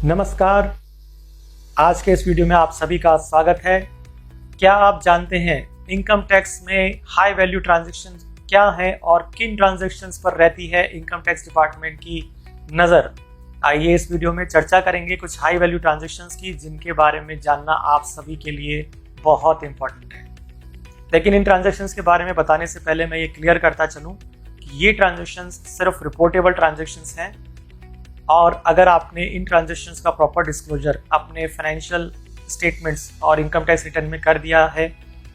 नमस्कार। आज के इस वीडियो में आप सभी का स्वागत है। क्या आप जानते हैं इनकम टैक्स में हाई वैल्यू ट्रांजैक्शन क्या है और किन ट्रांजैक्शंस पर रहती है इनकम टैक्स डिपार्टमेंट की नज़र। आइए इस वीडियो में चर्चा करेंगे कुछ हाई वैल्यू ट्रांजैक्शंस की, जिनके बारे में जानना आप सभी के लिए बहुत इंपॉर्टेंट है। लेकिन इन ट्रांजैक्शंस के बारे में बताने से पहले मैं ये क्लियर करता चलूँ कि ये ट्रांजैक्शंस सिर्फ रिपोर्टेबल ट्रांजैक्शंस हैं, और अगर आपने इन ट्रांजैक्शंस का प्रॉपर डिस्क्लोजर अपने फाइनेंशियल स्टेटमेंट्स और इनकम टैक्स रिटर्न में कर दिया है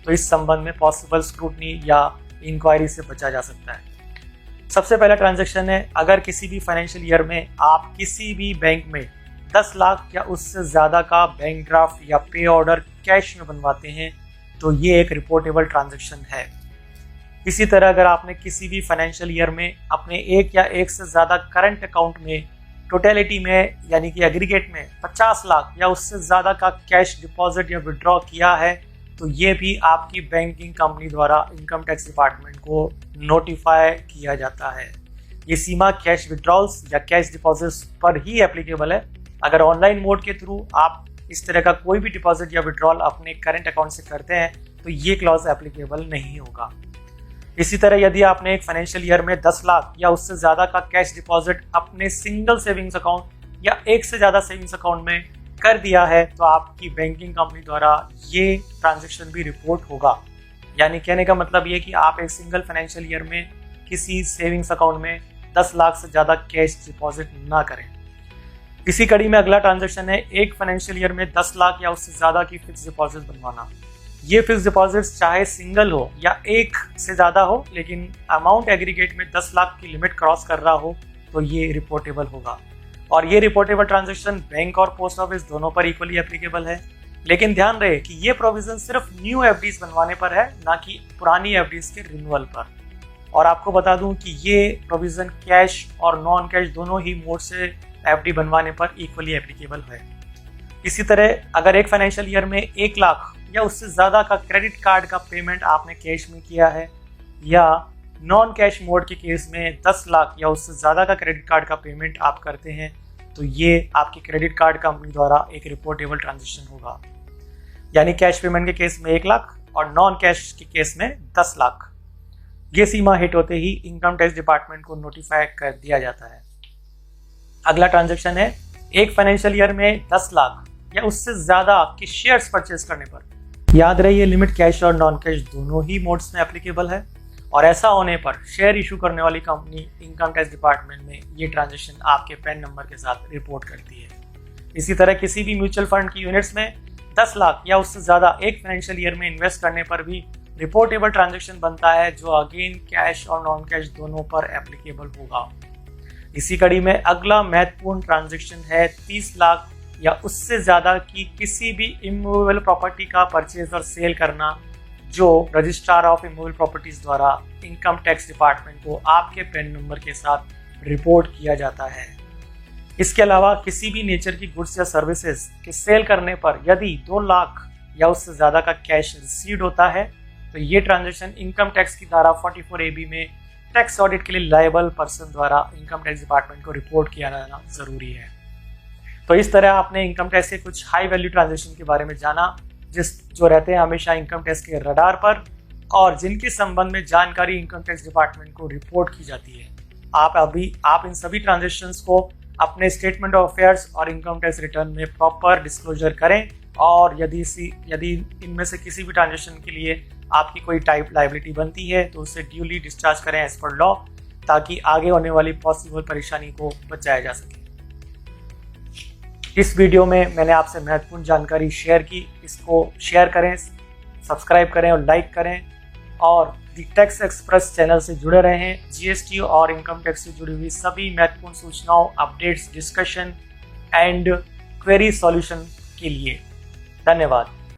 तो इस संबंध में पॉसिबल स्क्रूटनी या इंक्वायरी से बचा जा सकता है। सबसे पहला ट्रांजैक्शन है, अगर किसी भी फाइनेंशियल ईयर में आप किसी भी बैंक में 10 लाख या उससे ज़्यादा का बैंक ड्राफ्ट या पे ऑर्डर कैश में बनवाते हैं तो ये एक रिपोर्टेबल ट्रांजैक्शन है। इसी तरह अगर आपने किसी भी फाइनेंशियल ईयर में अपने एक या एक से ज़्यादा करंट अकाउंट में टोटलिटी में यानी कि एग्रीगेट में 50 लाख या उससे ज़्यादा का कैश डिपॉजिट या विड्रॉ किया है तो ये भी आपकी बैंकिंग कंपनी द्वारा इनकम टैक्स डिपार्टमेंट को नोटिफाई किया जाता है। ये सीमा कैश विड्रॉल्स या कैश डिपॉजिट्स पर ही एप्लीकेबल है। अगर ऑनलाइन मोड के थ्रू आप इस तरह का कोई भी डिपॉजिट या विड्रॉल अपने करंट अकाउंट से करते हैं तो ये क्लॉज एप्लीकेबल नहीं होगा। इसी तरह यदि आपने एक फाइनेंशियल ईयर में 10 लाख या उससे ज़्यादा का कैश डिपॉजिट अपने सिंगल सेविंग्स अकाउंट या एक से ज़्यादा सेविंग्स अकाउंट में कर दिया है तो आपकी बैंकिंग कंपनी द्वारा ये ट्रांजैक्शन भी रिपोर्ट होगा। यानी कहने का मतलब ये कि आप एक सिंगल फाइनेंशियल ईयर में किसी सेविंग्स अकाउंट में 10 लाख से ज़्यादा कैश डिपॉजिट ना करें। इसी कड़ी में अगला ट्रांजैक्शन है, एक फाइनेंशियल ईयर में 10 लाख या उससे ज़्यादा की फिक्स डिपॉजिट बनवाना। ये फिक्स डिपॉजिट्स चाहे सिंगल हो या एक से ज़्यादा हो, लेकिन अमाउंट एग्रीगेट में 10 लाख की लिमिट क्रॉस कर रहा हो तो ये रिपोर्टेबल होगा। और ये रिपोर्टेबल ट्रांजैक्शन बैंक और पोस्ट ऑफिस दोनों पर इक्वली एप्लीकेबल है। लेकिन ध्यान रहे कि ये प्रोविजन सिर्फ न्यू एफडीज बनवाने पर है, ना कि पुरानी एफडीज के रिन्यूअल पर। और आपको बता दूं कि ये प्रोविजन कैश और नॉन कैश दोनों ही मोड से एफडी बनवाने पर इक्वली एप्लीकेबल है। इसी तरह अगर एक फाइनेंशियल ईयर में 1 लाख या उससे ज़्यादा का क्रेडिट कार्ड का पेमेंट आपने कैश में किया है, या नॉन कैश मोड के केस में 10 लाख या उससे ज़्यादा का क्रेडिट कार्ड का पेमेंट आप करते हैं तो ये आपकी क्रेडिट कार्ड कंपनी द्वारा एक रिपोर्टेबल ट्रांजैक्शन होगा। यानी कैश पेमेंट के केस में 1 लाख और नॉन कैश के केस में 10 लाख। ये सीमा हिट होते ही इनकम टैक्स डिपार्टमेंट को नोटिफाई कर दिया जाता है। अगला ट्रांजैक्शन है, एक फाइनेंशियल ईयर में 10 लाख या उससे ज़्यादा के शेयर्स परचेज करने पर। याद रहे ये लिमिट कैश और नॉन कैश दोनों ही मोड्स में एप्लीकेबल है, और ऐसा होने पर शेयर इशू करने वाली कंपनी इनकम टैक्स डिपार्टमेंट में ये ट्रांजैक्शन आपके पैन नंबर के साथ रिपोर्ट करती है। इसी तरह किसी भी म्यूचुअल फंड की यूनिट्स में 10 लाख या उससे ज़्यादा एक फाइनेंशियल ईयर में इन्वेस्ट करने पर भी रिपोर्टेबल ट्रांजैक्शन बनता है, जो अगेन कैश और नॉन कैश दोनों पर एप्लीकेबल होगा। इसी कड़ी में अगला महत्वपूर्ण ट्रांजैक्शन है 30 लाख या उससे ज़्यादा की किसी भी इमूवेबल प्रॉपर्टी का परचेज और सेल करना, जो रजिस्ट्रार ऑफ इमूवेबल प्रॉपर्टीज द्वारा इनकम टैक्स डिपार्टमेंट को आपके पैन नंबर के साथ रिपोर्ट किया जाता है। इसके अलावा किसी भी नेचर की गुड्स या सर्विसेज के सेल करने पर यदि 2 लाख या उससे ज़्यादा का कैश रिसीव्ड होता है तो ये ट्रांजैक्शन इनकम टैक्स की धारा 44AB में टैक्स ऑडिट के लिए लायबल पर्सन द्वारा इनकम टैक्स डिपार्टमेंट को रिपोर्ट किया जाना जरूरी है। तो इस तरह आपने इनकम टैक्स के कुछ हाई वैल्यू ट्रांजैक्शन के बारे में जाना, जो रहते हैं हमेशा इनकम टैक्स के रडार पर और जिनके संबंध में जानकारी इनकम टैक्स डिपार्टमेंट को रिपोर्ट की जाती है। आप इन सभी ट्रांजैक्शंस को अपने स्टेटमेंट ऑफ अफेयर्स और इनकम टैक्स रिटर्न में प्रॉपर डिस्क्लोजर करें, और यदि इनमें से किसी भी ट्रांजैक्शन के लिए आपकी कोई टाइप लायबिलिटी बनती है तो उसे ड्यूली डिस्चार्ज करें एज पर लॉ, ताकि आगे होने वाली पॉसिबल परेशानी को बचाया जा सके। इस वीडियो में मैंने आपसे महत्वपूर्ण जानकारी शेयर की। इसको शेयर करें, सब्सक्राइब करें और लाइक करें, और द टैक्स एक्सप्रेस चैनल से जुड़े रहें। जीएसटी और इनकम टैक्स से जुड़ी हुई सभी महत्वपूर्ण सूचनाओं, updates, discussion and query solution के लिए। धन्यवाद।